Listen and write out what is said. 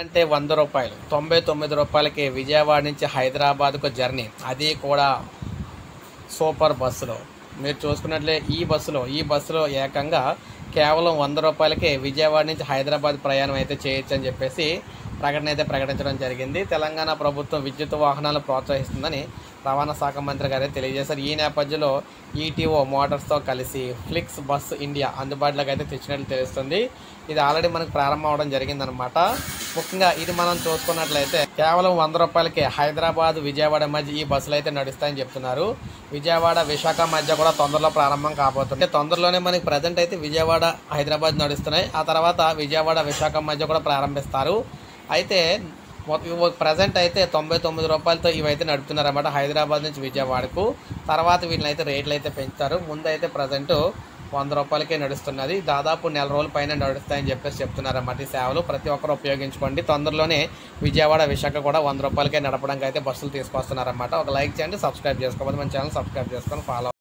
అంటే రూ. 100 రూ. 99కి విజయవాడ నుంచి హైదరాబాద్కు జర్నీ, అది కూడా సూపర్ బస్సులో. మీరు చూసుకున్నట్లే ఈ బస్సులో ఏకంగా కేవలం రూ. 100కే విజయవాడ నుంచి హైదరాబాద్ ప్రయాణం అయితే చేయొచ్చు అని చెప్పేసి ప్రకటన అయితే ప్రకటించడం జరిగింది. తెలంగాణ ప్రభుత్వం విద్యుత్ వాహనాలను ప్రోత్సహిస్తుందని రవాణా శాఖ మంత్రి గారు తెలియజేశారు. ఈ నేపథ్యంలో ఈటీఓ మోటార్స్తో కలిసి ఫ్లిక్స్ బస్ ఇండియా అందుబాటులోకి అయితే తెచ్చినట్లు తెలుస్తుంది. ఇది ఆల్రెడీ మనకు ప్రారంభం అవడం జరిగిందనమాట. ముఖ్యంగా ఇది మనం చూసుకున్నట్లయితే కేవలం రూ. 100కే హైదరాబాద్ విజయవాడ మధ్య ఈ బస్సులు అయితే నడుస్తాయని చెప్తున్నారు. విజయవాడ విశాఖ మధ్య కూడా తొందరలో ప్రారంభం కాబోతుంది. తొందరలోనే మనకి ప్రజెంట్ అయితే విజయవాడ హైదరాబాద్ నడుస్తున్నాయి. ఆ తర్వాత విజయవాడ విశాఖ మధ్య కూడా ప్రారంభిస్తారు. అయితే ప్రజెంట్ అయితే రూ. 99తో ఇవైతే నడుపుతున్నారన్నమాట హైదరాబాద్ నుంచి విజయవాడకు. తర్వాత వీళ్ళని అయితే రేట్లు అయితే పెంచుతారు. ముందైతే ప్రజెంట్ రూ. 100కే నడుస్తున్నది. దాదాపు నెల రోజుల పైన నడుస్తాయని చెప్పేసి చెప్తున్నారన్నమాట. ఈ సేవలు ప్రతి ఒక్కరు ఉపయోగించుకోండి. తొందరలోనే విజయవాడ విశాఖ కూడా రూ. 100కే నడపడానికి అయితే బస్సులు తీసుకొస్తున్నారన్నమాట. ఒక లైక్ చేయండి, సబ్స్క్రైబ్ చేసుకోవాలి. మన ఛానల్ సబ్స్క్రైబ్ చేసుకొని ఫాలో